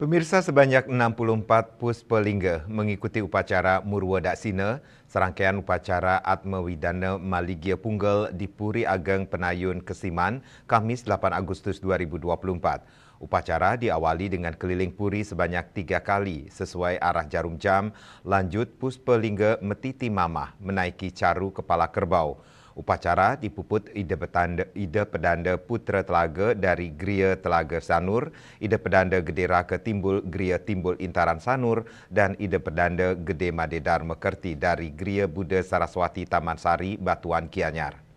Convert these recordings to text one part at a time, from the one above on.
Pemirsa, sebanyak 64 Puspelingga mengikuti upacara Murwa Daksina, serangkaian upacara Atmawidana Maligia Punggal di Puri Ageng Penayun Kesiman, Kamis 8 Agustus 2024. Upacara diawali dengan keliling puri sebanyak 3 kali sesuai arah jarum jam, lanjut Puspelingga Metiti Mamah menaiki caru kepala kerbau. Upacara dipuput Ida Pedanda Putra Telaga dari Gria Telaga Sanur, Ida Pedanda Gede Raka Timbul Gria Timbul Intaran Sanur, dan Ida Pedanda Gede Made Dharma Kerti dari Gria Buddha Saraswati Taman Sari, Batuan Kianyar.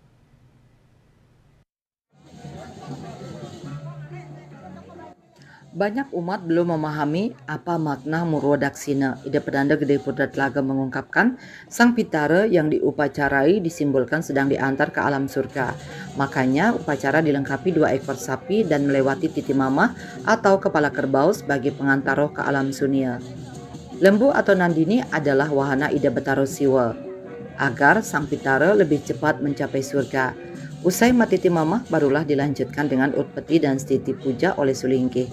Banyak umat belum memahami apa makna Murwa Daksina. Ida Pedanda Gede Putra Telaga mengungkapkan, sang pitara yang diupacarai disimbolkan sedang diantar ke alam surga. Makanya upacara dilengkapi 2 ekor sapi dan melewati titi mamah atau kepala kerbau sebagai pengantar roh ke alam sunia. Lembu atau Nandini adalah wahana Ida Betaro Siwa, agar sang pitara lebih cepat mencapai surga. Usai matiti mamah barulah dilanjutkan dengan utpeti dan stiti puja oleh Sulingkih.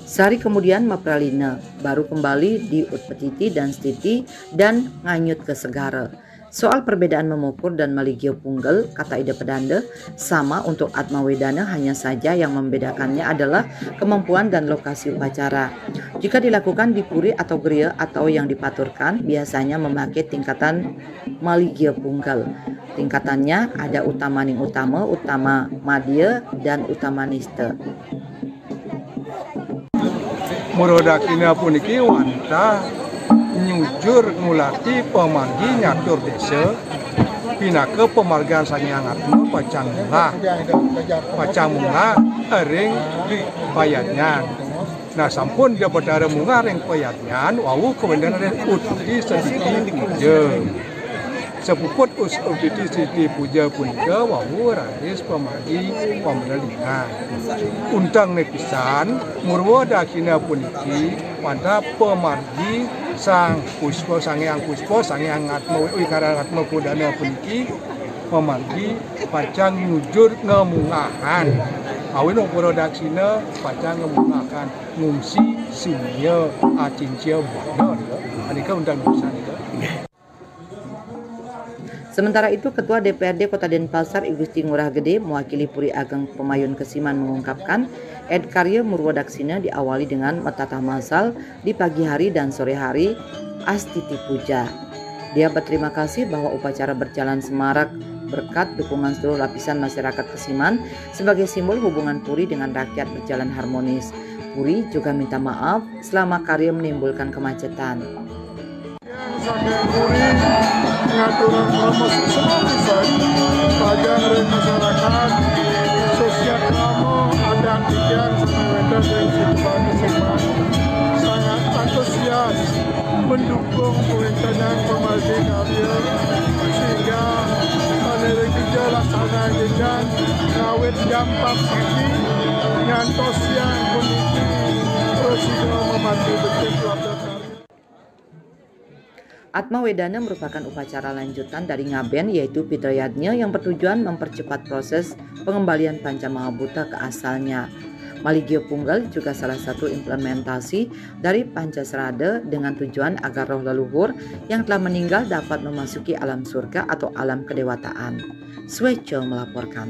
Sehari kemudian Mapralina baru kembali di Utpetiti dan Stiti dan nganyut ke Segara. Soal perbedaan memukur dan Maligio Punggal, kata Ida Pedanda, sama untuk Atmawidana, hanya saja yang membedakannya adalah kemampuan dan lokasi upacara. Jika dilakukan di puri atau gria atau yang dipaturkan, biasanya memakai tingkatan Maligio Punggal. Tingkatannya ada Utamaning Utama, Utama Madya, dan Utamanista. Murwa Daksina puniki wanta nyujur ngulati pemargi nyatur desa pinaka pemargaan Sanghyang Atma pacang munga ering di payatnya. Nah sampun dia betara munga ring payatnya wawu kemudian utdi sedikit puja. Sepuput utdi sedikit puja punika wawu raris pemargi pemelingan. Untang nepisan Murwa Daksina puniki pada pemargi sang puspa Sanghyang Puspa Sanghyang Atma Wikara Atma Pudana puniki pemargi pacang nyujur ngemungahan. Awin Murwa Daksina pacang ngemungahan ngungsi sunya acincia buana. Anika undang nepisan itu. Sementara itu, Ketua DPRD Kota Denpasar I Gusti Ngurah Gede mewakili Puri Ageng Pemayun Kesiman mengungkapkan, karya Murwa Daksina diawali dengan metatah masal di pagi hari dan sore hari astiti puja. Dia berterima kasih bahwa upacara berjalan semarak berkat dukungan seluruh lapisan masyarakat Kesiman sebagai simbol hubungan Puri dengan rakyat berjalan harmonis. Puri juga minta maaf selama karya menimbulkan kemacetan. Pengaturan promosi semua bisa pajang dari masyarakat sosial kamu ada tiga sama dari Kesiman sangat antusias mendukung pemerintahan pemargi karya sehingga dari tiga laksana jenjang ngawet jam 4 pagi ngantos yang komite prosedur membantu betul keluarga karya. Atmawidana merupakan upacara lanjutan dari Ngaben, yaitu Pitrayadnya, yang bertujuan mempercepat proses pengembalian Pancamahabhuta ke asalnya. Maligio Punggal juga salah satu implementasi dari Pancasrada dengan tujuan agar roh leluhur yang telah meninggal dapat memasuki alam surga atau alam kedewataan. Swetcho melaporkan.